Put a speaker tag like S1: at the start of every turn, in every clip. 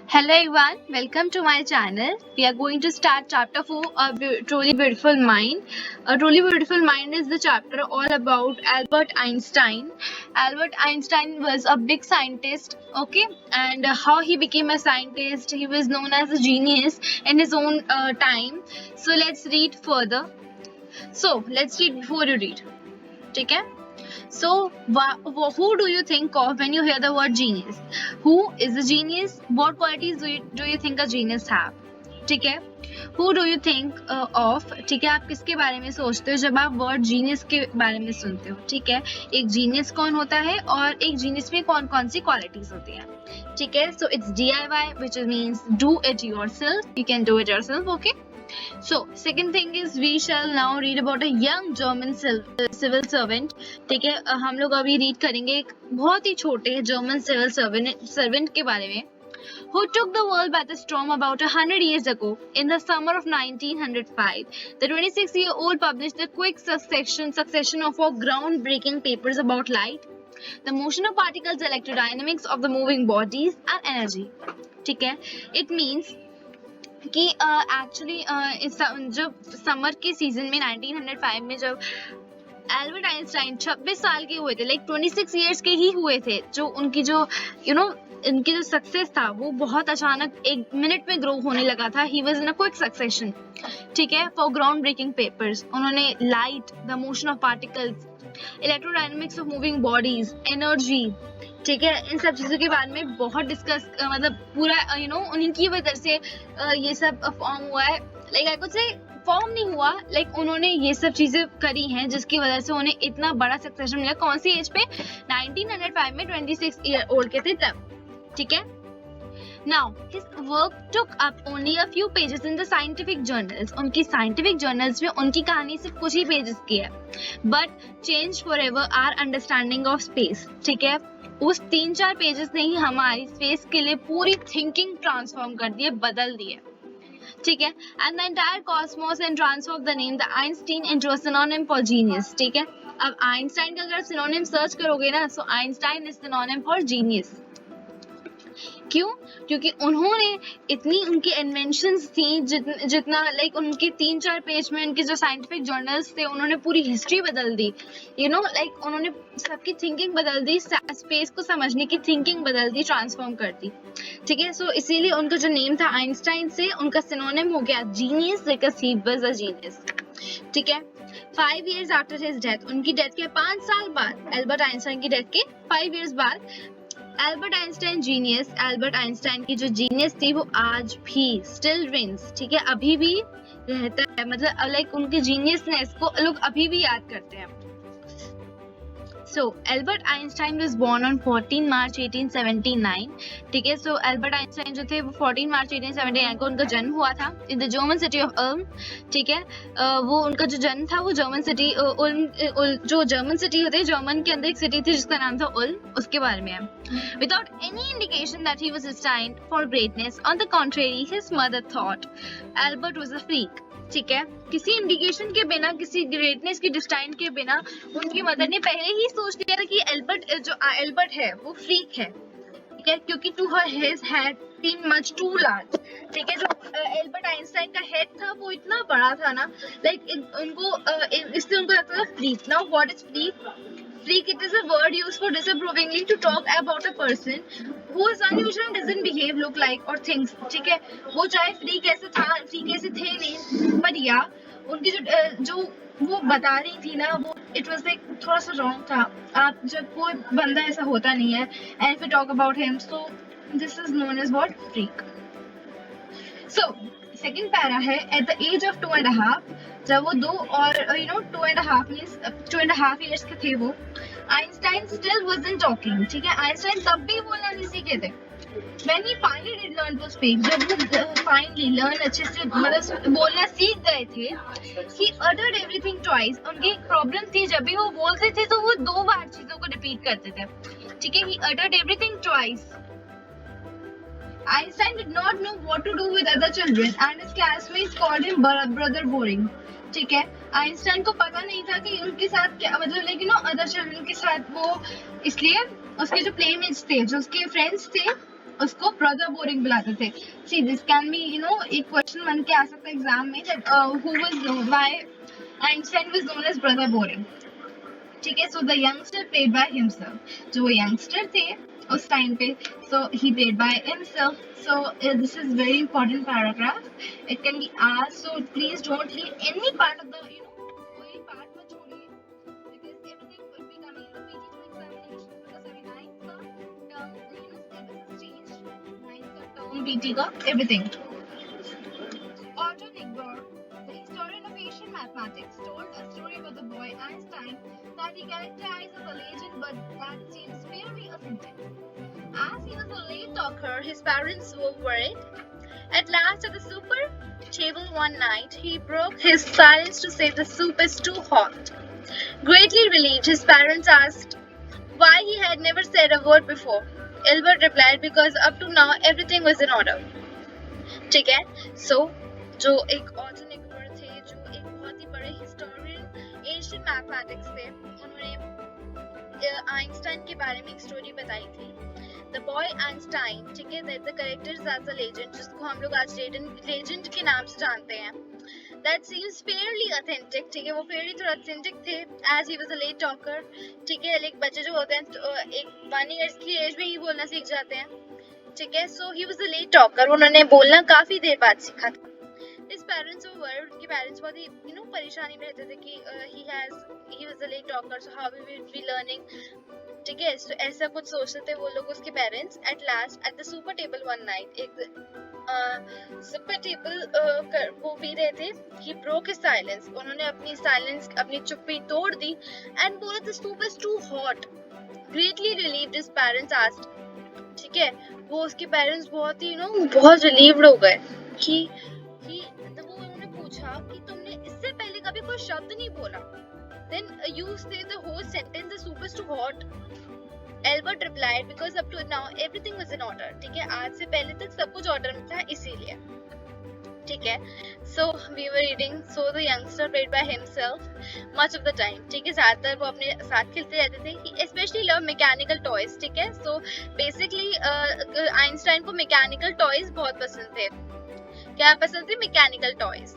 S1: Hello everyone, welcome to my channel. We are going to start chapter 4 of Truly Beautiful Mind. A Truly Beautiful Mind is the chapter all about Albert Einstein. Albert Einstein was a big scientist, okay, and how he became a scientist. He was known as a genius in his own time. So let's read further. Let's read before you read. ठीक है? So, who do you think of when you hear the word genius? Who is a genius? What qualities do you think a genius have? ठीक है? Who do you think of? ठीक है, आप किसके बारे में सोचते हो जब आप वर्ड जीनियस के बारे में सुनते हो? ठीक है, एक जीनियस कौन होता है और एक जीनियस में कौन कौन सी क्वालिटीज होती हैं? ठीक है, so it's DIY, which means do it yourself. You can do it yourself, okay? So, second thing is we shall now read about a young German civil servant. ठीक है, हम लोग अभी रीड करेंगे एक बहुत ही छोटे जर्मन सिविल सर्वेंट के बारे में who took the world by the storm about 100 years ago. In the summer of 1905, the 26-year-old published a quick succession of groundbreaking papers about light, the motion of particles, electrodynamics of the moving bodies, and energy. ठीक है, it means कि actually जब summer के season में 1905 में जब Albert Einstein 26 साल के हुए थे, लाइक 26 इयर्स के ही हुए थे, जो उनकी जो इनकी जो सक्सेस था वो बहुत अचानक एक मिनट में ग्रो होने लगा था. He was in a quick succession, ठीक है, फॉर ग्राउंड ब्रेकिंग पेपर्स. उन्होंने light, the motion of particles, electrodynamics of moving bodies, energy, ठीक है, इन सब चीजों के बारे में बहुत डिस्कस मतलब पूरा उन्हीं की वजह से ये सब फॉर्म हुआ है. Like I could say form नहीं हुआ, लाइक उन्होंने ये सब चीजें करी हैं जिसकी वजह से उन्हें इतना बड़ा सक्सेशन मिला. कौन सी एज पे? 1905 में 26 ईयर ओल्ड के थे तब. ठीक है. Now, his work took up only a few pages in the scientific journals. उनकी scientific journals में उनकी कहानी सिर्फ कुछ ही पेजेस की है. But changed forever our understanding of space. ठीक है, उस 3-4 पेजेस ने ही हमारी स्पेस के लिए पूरी थिंकिंग ट्रांसफॉर्म कर दी है, बदल दी है. ठीक है, and the entire Cosmos and transform the name the Einstein into a synonym for genius. ठीक है, अब आइंस्टाइन का अगर सिनोनिम सर्च करोगे ना, so Einstein is synonym for genius. क्यों? क्योंकि उन्होंने इतनी उनकी इन्वेंशंस थी, जितना लाइक उनके 3-4 पेज में उनके जो साइंटिफिक जर्नल्स थे, उन्होंने पूरी हिस्ट्री बदल दी. लाइक उन्होंने सबकी थिंकिंग बदल दी, स्पेस को समझने की थिंकिंग बदल दी, ट्रांसफॉर्म कर दी. ठीक है, सो इसीलिए उनका जो नेम था आइंस्टाइन से उनका सिनोनिम हो गया genius, because he was a genius. ठीक है. 5 years after his death, उनकी डेथ के 5 साल बाद, एल्बर्ट आइंस्टाइन की डेथ के 5 years बाद, Albert Einstein genius, Albert Einstein की जो जीनियस थी वो आज भी स्टिल रिंग्स. ठीक है, अभी भी रहता है, मतलब लाइक उनके जीनियसनेस को लोग अभी भी याद करते हैं. So, Albert Einstein was born on 14 March 1879. ठीक है, so Albert Einstein जो थे वो 14 मार्च 1879 को उनका जन्म हुआ था in the German city of Ulm. ठीक है, वो उनका जो जन्म था वो जर्मन सिटी जो जर्मन सिटी होते हैं, जर्मन के अंदर एक सिटी थी जिसका नाम था उल्म, उसके बारे में है. Without any indication that he was destined for greatness, on the contrary, his mother thought Albert was a freak. ठीक है, किसी इंडिकेशन के बिना, किसी ग्रेटनेस की डिस्टाइन के बिना उनकी मदर ने पहले ही सोच लिया था कि एल्बर्ट है वो फ्रीक है. ठीक है, क्योंकि to her his head seem much too large. ठीक है, जो एल्बर्ट आइंस्टाइन का हेड था वो इतना बड़ा था ना, लाइक उनको इससे उनको लगता था freak. Now what is freak? Freak, it is a word used for disapprovingly to talk about a person who is unusual and doesn't behave, look like or thinks. ठीक है, वो चाहे फ्रीक ऐसे थे नहीं, पर या उनकी जो वो बता रही थी ना, वो इट वाज लाइक थोड़ा सा रॉन्ग था. आप जब कोई बंदा ऐसा होता नहीं है, and if you talk about him, so this is known as what? Freak. So second para है, एट द एज ऑफ 2.5, जब वो 2 और 2.5 years के थे वो, आइंस्टाइन स्टिल वाजंट टॉकिंग. ठीक है, आइंस्टाइन तब भी बोलना नहीं सीखे थे. When he finally did learn to speak, जब वो finally learn अच्छे से मतलब बोलना सीख गए थे, he uttered everything twice. उनकी एक प्रॉब्लम थी, जब भी वो बोलते थे तो वो 2 बार चीजों को रिपीट करते थे. ठीक है, he uttered everything twice. Einstein did not know what to do with other children and his classmates called him brother boring. ठीक है, आइंस्टाइन को पता नहीं था कि उनके साथ क्या, मतलब लेकिन अदर चिल्ड्रन के साथ वो, इसलिए उसके जो प्लेमेट्स थे, जो उसके फ्रेंड्स थे, उसको ब्रदर बोरिंग बुलाते थे. See, this can be, एक क्वेश्चन बन के आ सकता है एग्जाम में, that who was why Einstein was known as brother boring. ठीक है. So the youngster played by himself. जो वो यंगस्टर थे उस टाइम पे, so he played by himself. So this is very important paragraph. It can be asked, so please don't leave any part of the, कोई part मत छोड़िए, because everything will be coming in the PG2 examination, because अभी 9th का term, syllabus has changed. 9th का term PT का everything. Otto Nigbauer, the historian of Asian mathematics, told a story about the boy Einstein that he characterized as a legend, but that seems fairly authentic. As he was a late talker, his parents were worried. At last, at the super table one night, he broke his silence to say the soup is too hot. Greatly relieved, his parents asked why he had never said a word before. Albert replied, because up to now everything was in order. ठीक है. So जो एक auto निग्बर थे, जो एक बहुत ही बड़े historian Asian mathematics थे, उन्होंने आइंस्टाइन के बारे में एक स्टोरी बताई थी. द बॉय आइंस्टाइन, ठीक है, that the characters as a legend, जिसको हम लोग आज लेजेंड के नाम से जानते हैं. That seems fairly authentic. ठीक है, वो fairly थोड़ा authentic थे, as he was a late talker. ठीक है, like बच्चे जो होते हैं तो एक 1 years की एज में ही बोलना सीख जाते हैं. ठीक है. So he was a late talker. उन्होंने बोलना काफी देर बाद सीखा था. His parents were worried. उनके parents बहुत ही परेशानी में रहते थे कि he was a late talker, so how we will be learning. ठीक है. So ऐसा कुछ सोचते थे वो लोग, उसके parents. At last, at the super table one night, एक super table वो पी रहे थे. He broke his silence. उन्होंने अपनी चुप्पी तोड़ दी and बोला the soup is too hot. Greatly relieved, his parents asked. ठीक है, वो उसके पेरेंट्स बहुत ही बहुत रिलीव्ड हो गए कि वो उन्होंने पूछा कि तुमने इससे पहले कभी कोई शब्द नहीं बोला. Then you say the whole sentence, the soup is too hot. Albert replied, because up to now everything was in order. ठीक है, आज से पहले तक सब कुछ ऑर्डर में था, इसीलिए. ठीक है. So we were reading. So the youngster played by himself much of the time. ठीक है, ज्यादातर वो अपने साथ खेलते रहते थे. He especially loved mechanical toys. ठीक है. So basically आइंस्टाइन को mechanical toys बहुत पसंद थे. क्या पसंद थे? Mechanical toys.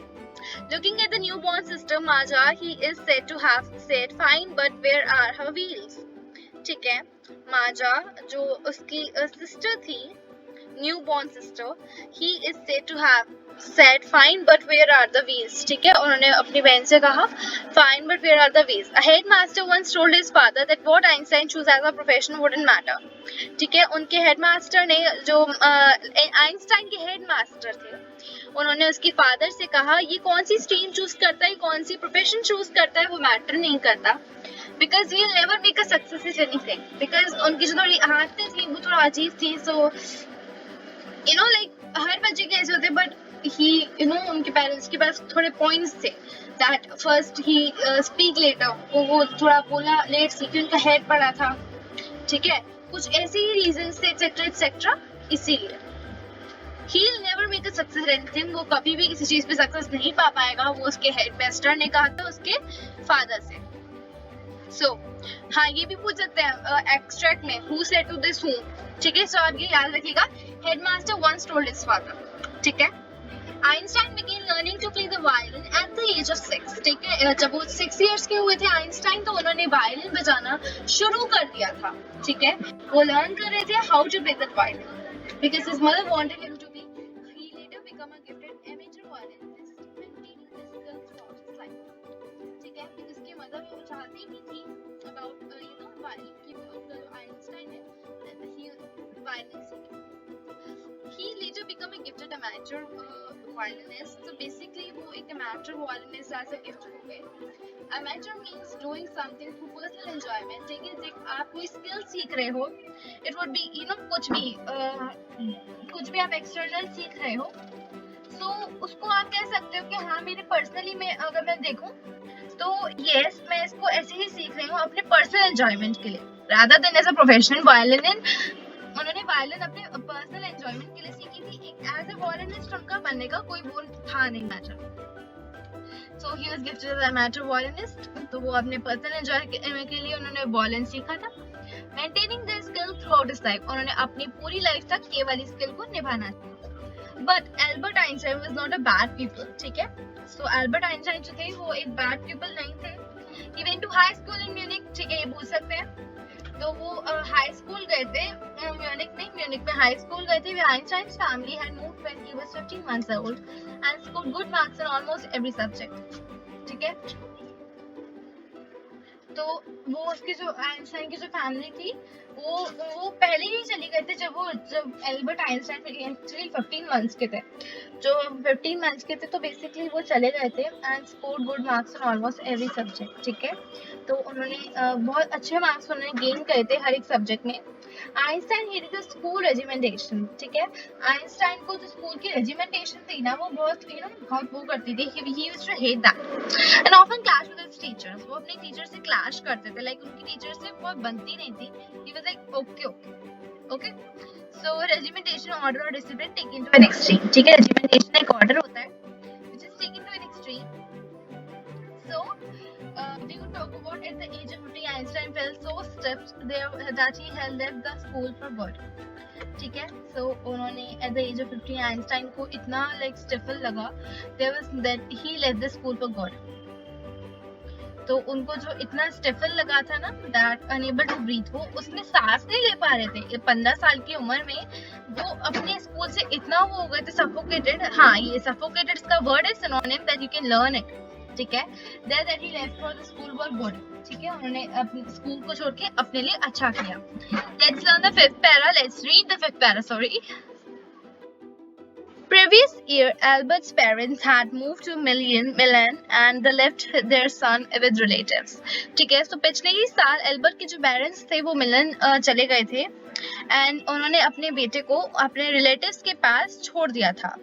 S1: Looking at the newborn sister Maja, he is said to have said, "Fine, but where are her wheels?" ठीक है. माजा जो उसकी सिस्टर थी, newborn sister, he is said to have said, "Fine, but where are the wheels?" ठीक है, उन्होंने अपनी बहन से कहा, "Fine, but where are the wheels?" A headmaster once told his father that what Einstein chose as a profession wouldn't matter. ठीक है, उनके हेडमास्टर ने, जो आइंस्टाइन के हेडमास्टर थे, उन्होंने उसके फादर से कहा, ये कौन सी स्ट्रीम चूज करता है, कौन सी प्रोफेशन चूज करता है, वो मैटर नहीं करता, because he'll never make a success in anything. Because उनकी जो थोड़ी आदतें थी वो थोड़ा अजीब थी. So like हर बच्चे के ऐसे होते, but he उनके पेरेंट्स के पास थोड़े पॉइंट्स थे, that first he speak later, वो थोड़ा बोला लेट सीखी, उनका हेड पड़ा था. ठीक है, कुछ ऐसे ही रीजंस थे, एक्सेट्रा एक्सेट्रा, इसीलिए he'll never make a success in anything. वो कभी भी किसी चीज पे सक्सेस नहीं पा पाएगा, वो उसके हेडमास्टर ने कहा था उसके फादर से. So, हाँ, ये भी पूछ सकते हैं एक्सट्रैक्ट में, who said to this whom. ठीक है. So आप ये याद रखिएगा, headmaster once told his father. ठीक है. Einstein began learning to play the violin at the age of 6. ठीक है, जब वो 6 years के हुए थे आइंस्टाइन, तो उन्होंने वायलिन बजाना शुरू कर दिया था. ठीक है, वो लर्न कर रहे थे how to play the violin because his mother wanted him to be. He later became a gifted amateur violinist, maintaining this skill throughout his life. ठीक है, because उसकी मदर वो चाहती ही थी about violin कि आइंस्टाइन है, he violin सीखे. He later became a gifted amateur violinist. So basically वो एक amateur violinist as a gift हो गए. Amateur means doing something for personal enjoyment. ठीक है, जब आप कोई skill सीख रहे हो, it would be कुछ भी आप external सीख रहे हो, so उसको आप कह सकते हो कि हाँ, मेरे personally में अगर मैं देखूं तो yes, मैं इसको ऐसे ही सीख रही हूँ अपने personal enjoyment के लिए, rather than as a professional violin. उन्होंने वायलिन अपने पर्सनल एंजॉयमेंट के लिए सीखी थी. एज ए वॉयलिनिस्ट उनका बनने का कोई वो था नहीं matter. So he was gifted as a matter violinist. तो वो अपने पर्सनल एंजॉय के लिए उन्होंने वॉयलिन सीखा था. Maintaining their skill through about his life, उन्होंने अपनी पूरी लाइफ तक ये वाली स्किल को निभाना था। But Albert Einstein was not a bad people, ठीक है। सो एल्बर्ट आइंस्टाइन जो थे वो एक बैड पीपल नहीं थे। He went to high school in Munich, ठीक है, ये बोल सकते हैं। तो वो हाई स्कूल गए थे म्यूनिक में हाई स्कूल गए थे। Einstein's family had moved when he was 15 months old and scored good marks in almost every subject, ठीक है। तो वो उसकी जो आइंस्टाइन की जो फैमिली थी वो पहले ही चली गए थे जब एल्बर्ट आइंस्टाइन एक्चुअली 15 मंथ्स के थे। जो 15 मंथ्स के थे तो बेसिकली वो चले गए थे and scored good marks in almost every subject, ठीक है। तो उन्होंने बहुत अच्छे मार्क्स उन्होंने गेन करे थे हर एक सब्जेक्ट में। Einstein hated the school regimentation, ठीक है। आइंस्टाइन को जो स्कूल की रेजिमेंटेशन थी ना वो बहुत बहुत वो करती थी। He used to hate that and often clash with his teachers. वो अपने टीचर से क्लैश करते थे, लाइक उनकी टीचर से बहुत बनती नहीं थी। He was like okay. So regimentation order और discipline taken to an extreme, ठीक है। रेजिमेंटेशन एक ऑर्डर होता है which is taken to an extreme. So, we would talk about at the age of 50, Einstein felt so stiff there that he had left the school for good. ठीक है। So उन्होंने at the age of 50 Einstein को इतना like stifle लगा there was that he left the school for good. तो उनको जो इतना स्टिफल लगा था ना that unable to breathe, वो उसमें सांस नहीं ले पा रहे थे। 15 साल की उम्र में वो अपने स्कूल से इतना वो हो गए थे suffocated। हाँ, ये suffocated का वर्ड है synonym that you can learn it, ठीक है। There that he left for the school for good, ठीक है। उन्होंने अपने स्कूल को छोड़ के अपने लिए अच्छा किया। Let's learn the fifth para. Let's read the fifth para. Sorry. Previous year, Albert's parents had moved to Milan and they left their son with relatives. ठीक है। तो पिछले ही साल एल्बर्ट के जो पेरेंट्स थे वो मिलन चले गए थे एंड उन्होंने अपने बेटे को अपने रिलेटिव्स के पास छोड़ दिया था।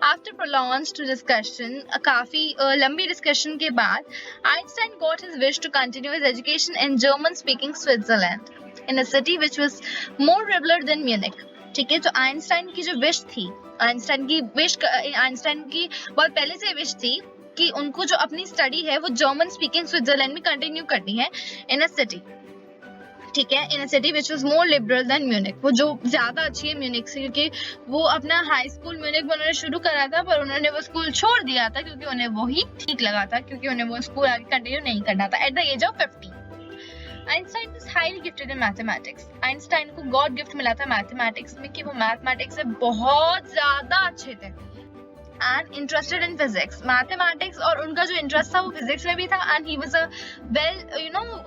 S1: After prolonged discussion, काफी लंबी डिस्कशन के बाद, Einstein got his wish to continue his education in German-speaking Switzerland, in a city which was more liberal than Munich. ठीक है। तो आइंस्टाइन की जो विश थी, आइंस्टाइन की बहुत पहले से विश थी कि उनको जो अपनी स्टडी है वो जर्मन स्पीकिंग स्विट्जरलैंड में कंटिन्यू करनी है इन अ सिटी, ठीक है। In a city which was more liberal than Munich, वो जो ज्यादा अच्छी है म्यूनिक से, क्योंकि वो अपना हाई स्कूल म्यूनिक में उन्होंने शुरू करा था पर उन्होंने वो स्कूल छोड़ दिया था क्योंकि उन्हें वही ठीक लगा था, क्योंकि उन्हें वो स्कूल आगे कंटिन्यू नहीं करना था at the age of 50। Einstein was highly gifted in mathematics. Einstein को गॉड गिफ्ट मिला था मैथमेटिक्स में कि वो मैथमेटिक्स से बहुत ज्यादा अच्छे थे and interested in physics, mathematics, और उनका जो इंटरेस्ट था वो फिजिक्स में भी था and he was a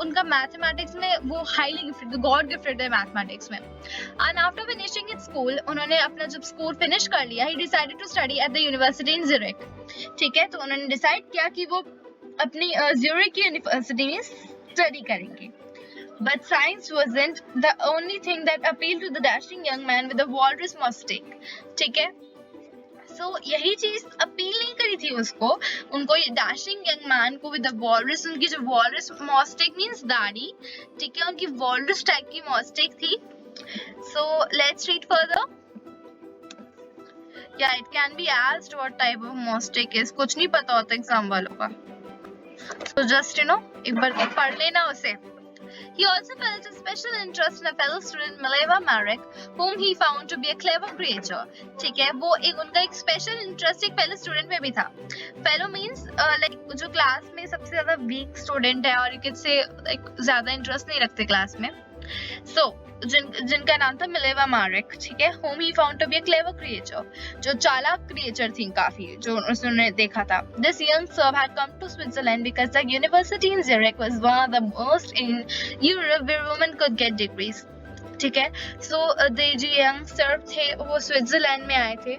S1: उनका मैथमेटिक्स में वो highly gifted, गॉड गिफ्टेड है मैथमेटिक्स में। and after finishing his school, उन्होंने अपना जब स्कूल फिनिश कर लिया, he decided to study at the university in Zurich, ठीक है। तो उन्होंने डिसाइड किया कि वो अपनी ज्यूरिख की यूनिवर्सिटी में स्टडी करेंगे। But science wasn't the only thing that appealed to the dashing young man with the walrus mustache, ठीक है। So यही चीज अपील नहीं करी थी उनको ये डैशिंग यंग मैन को विद द वॉलरस, उनकी जो वॉलरस मॉस्टेक मींस दाढ़ी, ठीक है, उनकी वॉलरस टाइप की मॉस्टेक थी। So let's read further. Yeah, it can be asked what type of mosaic is, कुछ नहीं पता होता एग्जाम वालों का, so just एक बार पढ़ लेना उसे। He also felt a special interest in a fellow student, Mileva Marek, whom he found to be a clever creature. ठीक है, वो उनका एक special interest एक fellow student में भी था। Fellow means like जो क्लास में सबसे ज्यादा weak student है और you can say like ज्यादा interest नहीं रखते क्लास में। So जिनका नाम था मिलेवा मारेक, ठीक है, whom he found to be a clever creature, जो चालाक creature थी काफी, जो उसने देखा था। This young serb had come to Switzerland because the university in Zurich was one of the most in Europe where women could get degrees, ठीक है। So जो young serb थे वो स्विट्जरलैंड में आए थे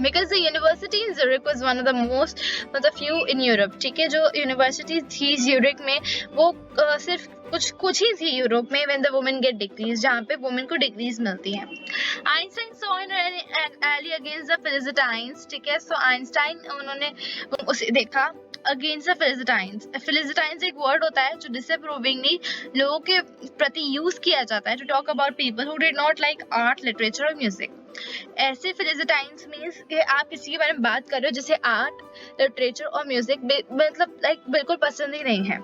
S1: because the university in Zurich was one of the most few in Europe, ठीक है। जो यूनिवर्सिटी थी ज्यूरिख में वो सिर्फ कुछ ही थी यूरोप में when the women get degrees, जहाँ पे women को डिग्रीज मिलती हैं। Einstein saw an ally against the Philistines, ठीक है। So आइंस्टाइन उन्होंने उसे देखा against the Philistines। Philistines एक वर्ड होता है जो डिसअप्रूविंगली लोगों के प्रति यूज किया जाता है to talk about people who did not like art, literature or music। ऐसे फिलिस्टाइन्स मींस कि आप किसी के बारे में बात कर रहे हो जिसे आर्ट, लिटरेचर और म्यूजिक मतलब लाइक बिल्कुल पसंद ही नहीं है,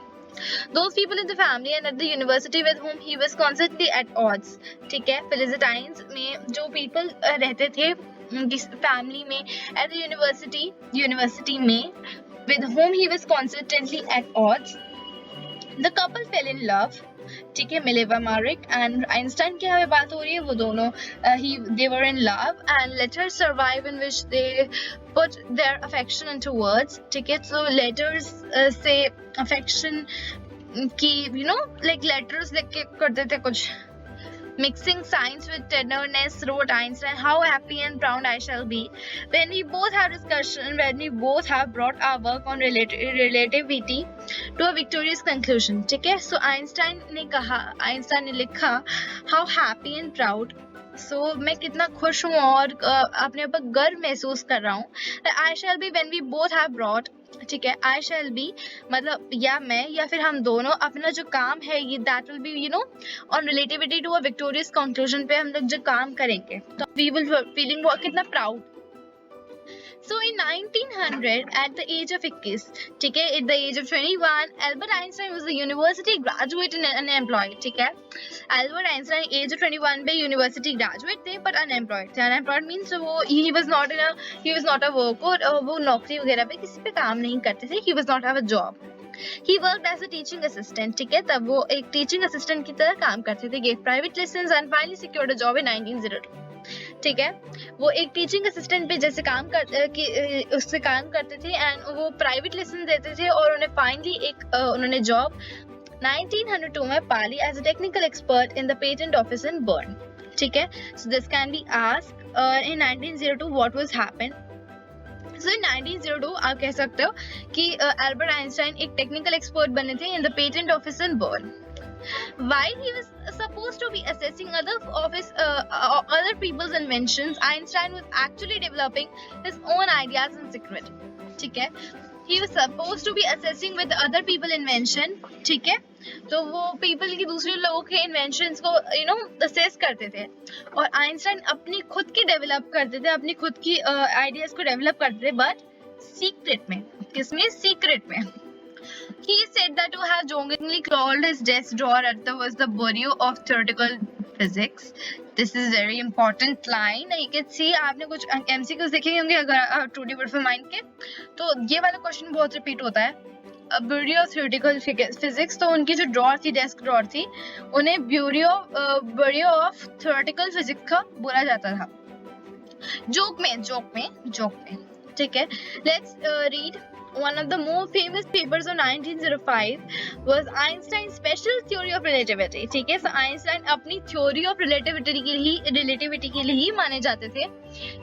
S1: Those people in the family and at the university with whom he was constantly at odds. ठीक है, फिलिस्टाइंस में जो people रहते थे जिस family में at the university में with whom he was constantly at odds. The couple fell in love. ठीक है, मिलेवा मारिक एंड आइंस्टाइन की हमें बात हो रही है, वो दोनों they were in love and letters survive in which they put their affection into words. ठीक है, so letters से affection की like letters लिख के करते थे कुछ. Mixing science with tenderness, wrote Einstein, how happy and proud I shall be when we both have discussion, when we both have brought our work on relativity to a victorious conclusion. ठीक है, so Einstein ने लिखा how happy and proud. So मैं कितना खुश हूँ और अपने ऊपर गर्व महसूस कर रहा हूँ. I shall be when we both have brought. ठीक है, I shall be मतलब या मैं या फिर हम दोनों अपना जो काम है ये that will be on relativity to a victorious conclusion पे हम लोग जो काम करेंगे तो we will feeling कितना proud. So in 1900 at the age of 21, ठीक है, at the age of 21, Albert Einstein was a university graduate and unemployed. ठीक है, Albert Einstein age of 21 पे university graduate थे but unemployed थे. Unemployed means वो he was not a worker, वो नौकरी वगैरह पे किसी पे काम नहीं करते थे. He was not have a job. He worked as a teaching assistant. ठीक है, तब वो एक teaching assistant की तरह काम करते थे. Gave private lessons and finally secured a job in 1902. ठीक है, वो एक टीचिंग असिस्टेंट पे जैसे उससे काम करते थे एंड वो प्राइवेट लेसन देते थे और उन्हें फाइनली उन्होंने जॉब 1902 में पाली as a technical expert in the patent office in Bern. ठीक है, so this can be asked in 1902 what was happened. So in 1902 आप कह सकते हो कि एल्बर्ट आइंस्टाइन एक टेक्निकल एक्सपर्ट बने थे in the patent office in Bern. While he was supposed to be assessing other people's inventions, Einstein was actually developing his own ideas in secret. ठीक है, he was supposed to be assessing with other people invention. ठीक है, तो वो people की दूसरे लोगों के inventions को assess करते थे और आइंस्टाइन अपनी खुद की develop करते थे, अपनी खुद की ideas को develop करते थे but secret में. किसमें? Secret में. He said that to have jokingly called his desk drawer was the bureau of theoretical physics. This is very important line. You can see आपने कुछ MCQs देखे होंगे अगर Truly Beautiful Mind के, तो ये वाला क्वेश्चन बहुत रिपीट होता है. ब्यूरो ऑफ थ्योरेटिकल फिजिक्स, तो उनकी जो ड्रॉर थी, डेस्क ड्रॉर थी, उन्हें ब्यूरो ऑफ थ्योरेटिकल फिजिक्स का बोला जाता था. जोक में. ठीक है, let's read. One of the more famous papers of 1905 was Einstein's special theory of relativity. ठीक है, so Einstein अपनी theory of relativity के लिए ही माने जाते थे.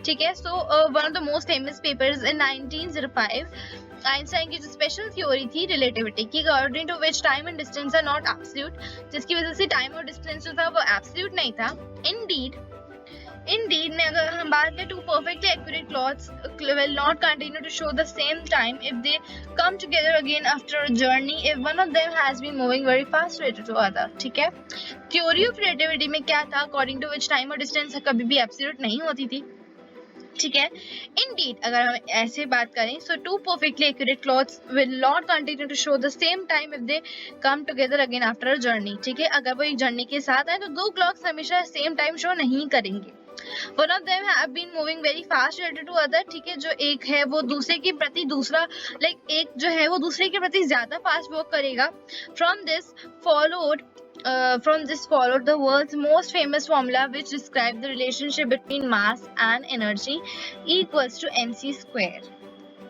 S1: ठीक है, so one of the most famous papers in 1905, Einstein की जो स्पेशल थ्योरी थी रिलेटिविटी की, according to which time and distance are not absolute, जिसकी वजह से टाइम और डिस्टेंस जो था वो एब्सोल्यूट नहीं था. Indeed, अगर हम बात करें, two perfectly accurate clocks will not continue to show the same time if they come together again after a journey if one of them has been moving very fast relative to other. ठीक है, theory of relativity में क्या था, according to which time और distance कभी भी absolute नहीं होती थी. ठीक है, Indeed, अगर हम ऐसे बात करें, so two perfectly accurate clocks will not continue to show the same time if they come together again after a journey. ठीक है, अगर वो एक जर्नी के साथ आए तो दो क्लॉक्स हमेशा सेम टाइम शो नहीं करेंगे. One of them have been moving very fast relative to other. ठीक है, जो एक है वो दूसरे के प्रति एक जो है वो दूसरे के प्रति ज्यादा फास्ट वर्क करेगा. From this followed the world's most famous formula which described the relationship between mass and energy equals to mc square.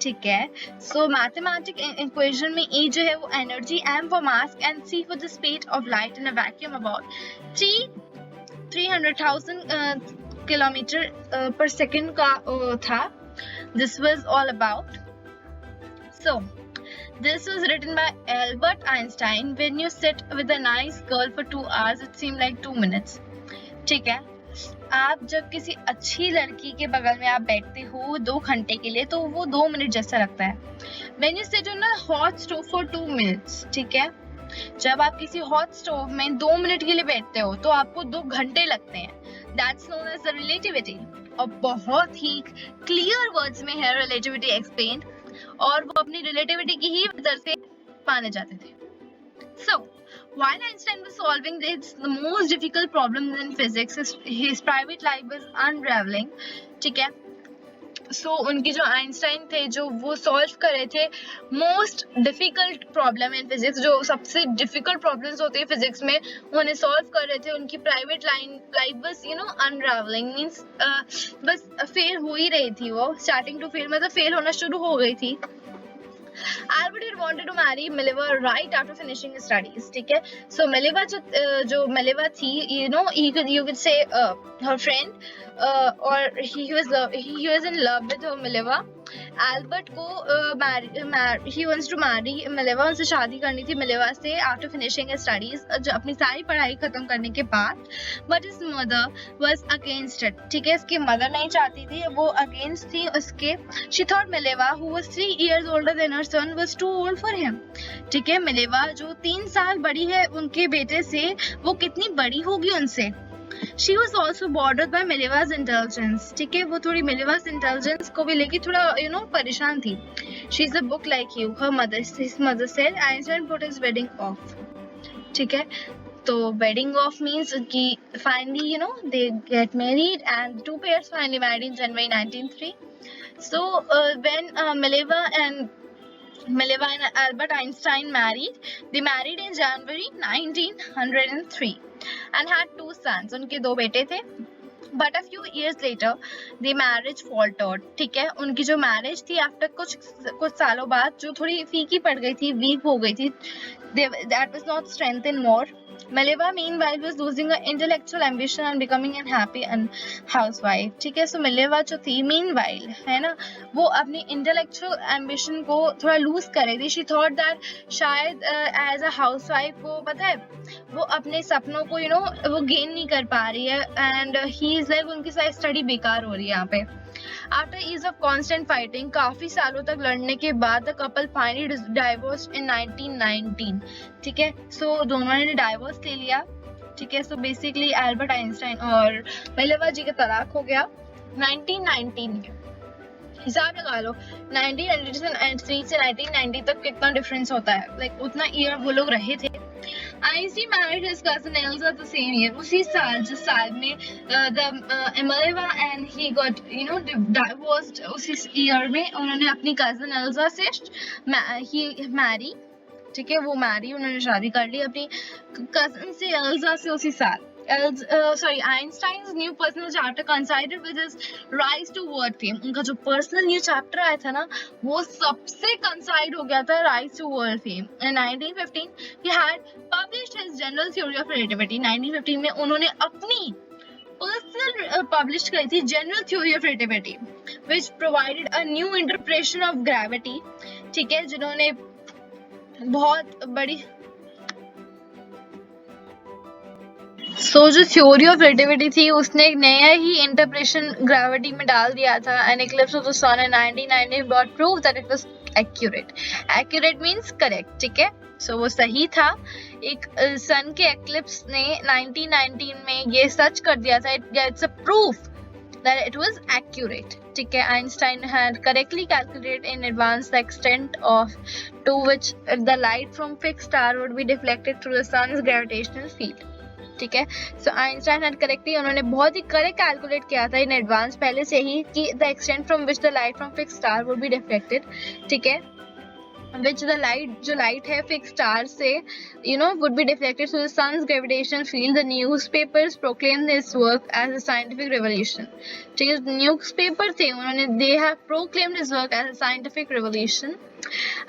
S1: ठीक है, so mathematic equation में E जो है वो energy, m for mass and c for the speed of light in a vacuum about 300,000 kilometre पर second का था. This was all about. So this was written by Albert Einstein. When you sit with a nice girl for 2 hours, it seemed like 2 minutes. ठीक है, आप जब किसी अच्छी लड़की के बगल में आप बैठते हो 2 घंटे के लिए तो वो 2 मिनट जैसा लगता है. When you sit on a hot stove for 2 minutes, ठीक है, जब आप किसी हॉट स्टोव में 2 मिनट के लिए बैठते हो तो आपको 2 घंटे लगते हैं. That's known as the relativity. और बहुत ही क्लियर वर्ड्स में है रिलेटिविटी एक्सप्लेन्ड, और वो अपनी रिलेटिविटी की ही वजह से माने जाते थे. So while Einstein was solving the most difficult problems in physics, his private life was unraveling. ठीक है, सो उनके जो आइंस्टाइन थे जो वो सॉल्व कर रहे थे most difficult problem in physics, जो सबसे डिफिकल्ट प्रॉब्लम्स होते हैं फिजिक्स में, उन्हें सॉल्व कर रहे थे. उनकी प्राइवेट लाइफ बस अनरावलिंग मींस बस फेल हो ही रही थी. वो स्टार्टिंग टू फेल, मतलब फेल होना शुरू हो गई थी. Albert had wanted to marry Mileva right after finishing his studies. ठीक है, so Mileva जो Mileva थी, you could say her friend, or he was in love with her Mileva. Albert को he wants to marry Mileva, उनसे शादी करनी थी Mileva से after finishing his studies, अपनी सारी पढ़ाई खत्म करने के बाद. But his mother was against it. ठीक है, इसकी मदर नहीं चाहती थी, वो against थी उसके. She thought Mileva, who was 3 years older than her son, was too old for him. ठीक है, Mileva जो 3 साल बड़ी है उनके बेटे से, वो कितनी बड़ी होगी उनसे. She was also bothered by Mileva's intelligence. ठीक है, वो थोड़ी Mileva's intelligence को भी लेके थोड़ा परेशान थी. She's a book like you, his mother said. Einstein put his wedding off. ठीक है, तो wedding off means कि finally they get married, and two pairs finally married in January 1903. So when Mileva and Albert Einstein married, they married in January 1903 and had 2 sons. उनके 2 बेटे थे. But a few years later, the marriage faltered. ठीक है, उनकी जो marriage थी after कुछ सालों बाद जो थोड़ी फीकी पड़ गई थी, weak हो गई थी, that was not strengthened more. Mileva meanwhile was losing her intellectual ambition and becoming an happy housewife. ठीक है, so Mileva जो थी meanwhile, है ना, वो अपनी intellectual ambition को थोड़ा lose कर रही थी. She thought that शायद as a housewife वो पता है वो अपने सपनों को वो gain नहीं कर पा रही है, and he is like उनकी सारी study बेकार हो रही है यहाँ पे. After years of constant fighting, काफी सालों तक लड़ने के बाद the couple finally divorced in 1919. ठीक है, so दोनों ने डिवोर्स ले लिया. ठीक है, so basically एल्बर्ट आइंस्टाइन और मिलेवा जी का तलाक हो गया 1919 में. हिसाब लगा लो 1993 से 1990 तक कितना डिफरेंस होता है, लाइक उतना ईयर वो लोग रहे थे. Einstein married his cousin Elsa the same year. उसी साल जिस साल में Mileva and he got divorced, उसी ईयर में उन्होंने अपनी cousin Elsa से he marry. ठीक है, वो marry, उन्होंने शादी कर ली अपनी cousin से Elsa से उसी साल. Einstein's new personal chapter coincided with his rise to world fame. उनका जो personal new chapter आया था ना, वो सबसे coincide हो गया था rise to world fame. In 1915, he had published his general theory of relativity. 1915 में उन्होंने अपनी personal published करी थी general theory of relativity, which provided a new interpretation of gravity. ठीक है, जिन्होंने बहुत बड़ी जो थ्योरी ऑफ रिलेटिविटी थी उसने एक नया ही इंटरप्रेशन ग्रेविटी में डाल दिया था. An eclipse of the sun in 1990 brought proof that it was accurate. Accurate means correct. ठीक है, सो वो सही था. एक सन के एक्लिप्स ने 1919 में ये सच कर दिया था. It's a proof that it was accurate. ठीक है, Einstein had correctly calculated in advance the extent to which the light from fixed star would be deflected through the sun's gravitational field. ठीक है, सो आइंस्टाइन had correctly, उन्होंने बहुत ही correct calculate किया था in advance पहले से ही कि the extent from which the light from fixed star would be deflected. ठीक है, which the light जो light है fixed star से would be deflected through the sun's gravitational field. The newspapers proclaimed this work as a scientific revolution. ठीक है, newspaper थे उन्होंने they have proclaimed his work as a scientific revolution.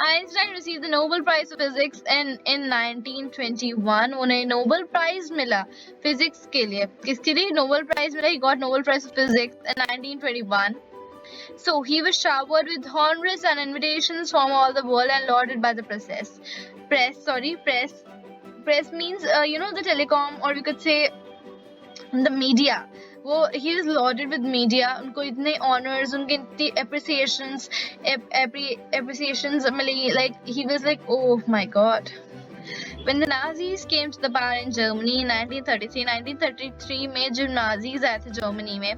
S1: Einstein received the Nobel Prize of Physics in 1921. उन्हें Nobel Prize मिला physics के लिए. किसके लिए Nobel Prize मिला? He got Nobel Prize of Physics in 1921. So he was showered with honors and invitations from all the world and lauded by the press. Press means the telecom, or we could say the media. He was lauded with media. उनको इतने honors, उनके इतनी appreciations milli. Like he was like, oh my god, When the Nazis came to the power in Germany in 1933 में जो Nazis आए थे Germany में,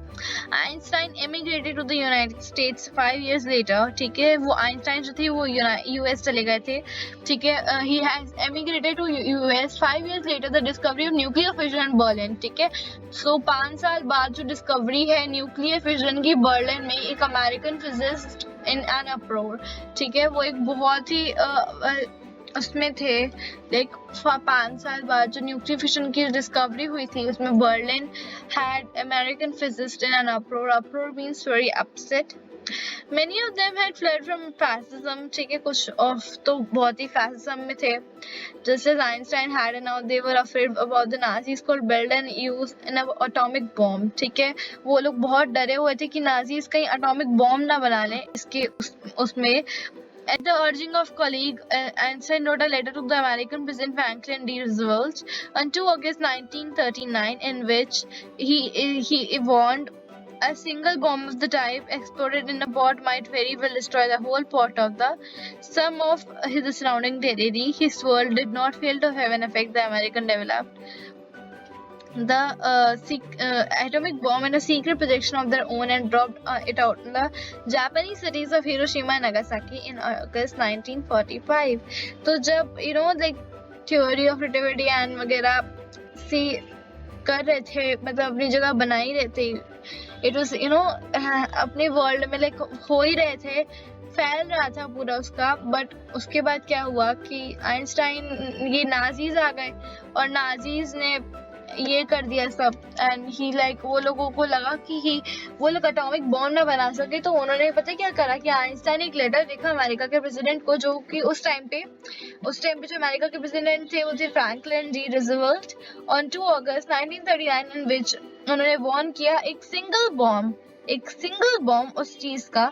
S1: Einstein emigrated to the United States 5 years later. ठीक है, वो आइंस्टाइन जो थे वो यूएस चले गए थे. ठीक है, he has emigrated to US 5 years later the discovery of nuclear fission in Berlin. ठीक है, so 5 साल बाद जो डिस्कवरी है न्यूक्लियर फिजन की बर्लिन में एक अमेरिकन फिजिस्ट इन एन अप्रोर. ठीक है, वो एक बहुत ही उसमें थे लाइक 5 साल बाद जो न्यूक्लियर फिशन की डिस्कवरी हुई थी उसमें Berlin had American physicist in an अप्रोर. अप्रोर means very upset. Many of them had fled from fascism. ठीक है, कुछ ऑफ तो बहुत ही fascism में थे. Just as Einstein had and now they were afraid about the Nazis could build and use an atomic bomb. ठीक है, वो लोग बहुत डरे हुए थे कि नाजीज कहीं atomic bomb ना बना लें. इसके उसमें at the urging of colleague, Einstein wrote a letter to the American President Franklin D. Roosevelt on 2 August 1939 in which he warned a single bomb of the type exploded in a pot might very well destroy the whole pot of the sum of the surrounding territory. His world did not fail to have an effect. The American developed the atomic bomb in a secret projection of their own and dropped it out in the Japanese cities of Hiroshima and Nagasaki in August 1945. तो जब like theory of relativity and वगैरह से कर रहे थे, मतलब अपनी जगह बना ही रहे थे, इट वाज अपने वर्ल्ड में लाइक हो ही रहे थे, फैल रहा था पूरा उसका. बट उसके बाद क्या हुआ कि आइंस्टाइन ये नाजीज आ गए और नाजीज ने ये कर दिया सब. एंड ही लाइक वो लोगों को लगा कि वो लोग एटॉमिक बॉम्ब ना बना सके, तो उन्होंने पता क्या करा कि आइंस्टाइन एक लेटर लिखा अमेरिका के प्रेसिडेंट को, जो कि उस टाइम पे जो अमेरिका के प्रेसिडेंट थे वो थे फ्रैंकलिन डी रूजवेल्ट ऑन 2 अगस्त 1939 इन विच उन्होंने वार्न किया एक सिंगल बॉम्ब उस चीज का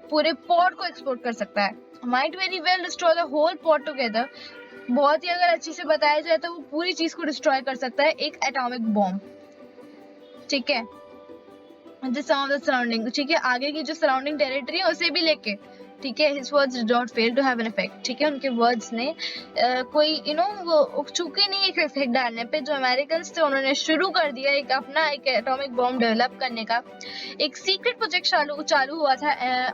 S1: पूरे पॉट को एक्सप्लोड कर सकता है. Might very well destroy the whole pot together. बहुत ही अगर अच्छे से बताया जाए तो वो पूरी चीज को डिस्ट्रॉय कर सकता है एक एटॉमिक बॉम्ब. ठीक है, सम ऑफ द सराउंडिंग, ठीक है, आगे की जो सराउंडिंग टेरिटरी है उसे भी लेके. ठीक है, his words did not fail to have an effect. ठीक है, उनके वर्ड्स ने कोई वो चूके नहीं एक इफेक्ट डालने पे. जो अमेरिकन थे उन्होंने शुरू कर दिया एक एटॉमिक बॉम्ब डेवलप करने का. एक सीक्रेट प्रोजेक्ट चालू हुआ था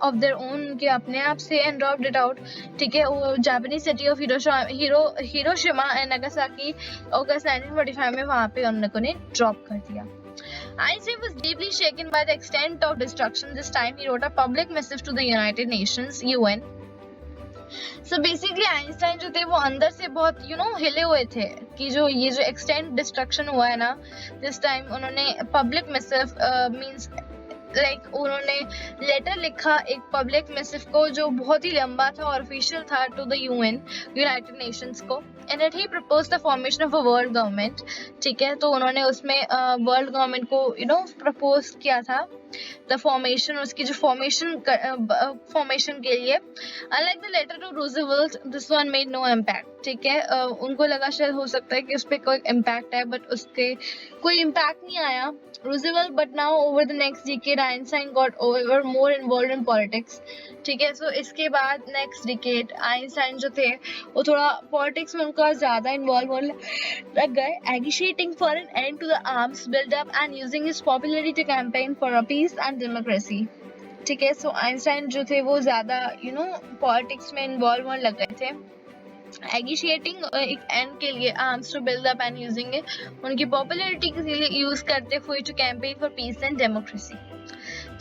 S1: ऑफ देयर ओन, उनके अपने आप से, एंड ड्रॉप्ड इट आउट. ठीक है, वो Japanese city of Hiroshima and Nagasaki अगस्त 1945 में वहां पे उन लोगों ने ड्रॉप कर दिया. Einstein was deeply shaken by the extent of destruction. This time he wrote a public missive to the United Nations, UN. So basically Einstein जो थे वो अंदर से बहुत हिले हुए थे कि जो extent destruction हुआ है ना, this time उन्होंने public missive means लाइक उन्होंने लेटर लिखा एक पब्लिक मिसिव को जो बहुत ही लंबा था और ऑफिशियल था टू द यूनाइटेड नेशंस को. And it he propose the formation of a world government. ठीक है, तो उन्होंने उसमें वर्ल्ड गवर्नमेंट को प्रपोज किया था. द फॉर्मेशन, उसकी जो फॉर्मेशन के लिए, unlike the letter to Roosevelt this one made no impact. ठीक है, उनको लगा शायद हो सकता है कि उस पर कोई इम्पैक्ट है, बट उसके कोई इम्पैक्ट नहीं आया Roosevelt. But now over the next decade Einstein got more involved in politics. ठीक है, so इसके बाद next decade आइंस्टाइन जो थे वो थोड़ा politics में उनका ज़्यादा involve होने लग गए, agitating for an end to the arms build-up and using his popularity to campaign for a peace and democracy. ठीक है, so आइंस्टाइन जो थे वो ज़्यादा politics में involve होने लग गए थे, एगिशिएटिंग एक एंड के लिए, arms to build up and using it, उनकी पॉपुलैरिटी के लिए यूज करते हुए to campaign for peace and democracy.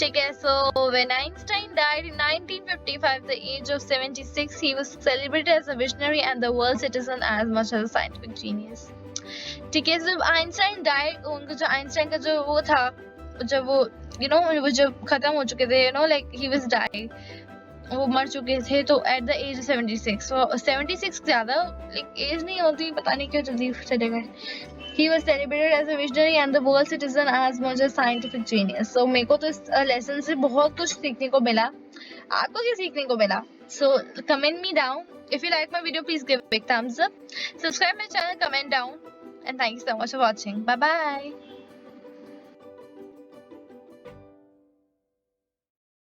S1: ठीक है, so when Einstein died in 1955 the age of 76 he was celebrated as a visionary and the world citizen as much as a scientific genius. ठीक है, जब Einstein died, उनका जो Einstein का जो वो था, जब वो वो जब खत्म हो चुके थे, लाइक ही वाज डाइड, वो मर चुके थे, तो एट द एज 76. so 76 ज्यादा लाइक एज नहीं होती, पता नहीं क्यों जल्दी चले गए. He was celebrated as a visionary and the world citizen as much as scientific genius. So मेरे को तो इस लेसन से बहुत कुछ सीखने को मिला. आपको क्या सीखने को मिला? So comment me down. If you like my video, please give a big thumbs up. Subscribe my channel, comment down, and thank you so much for watching. Bye bye.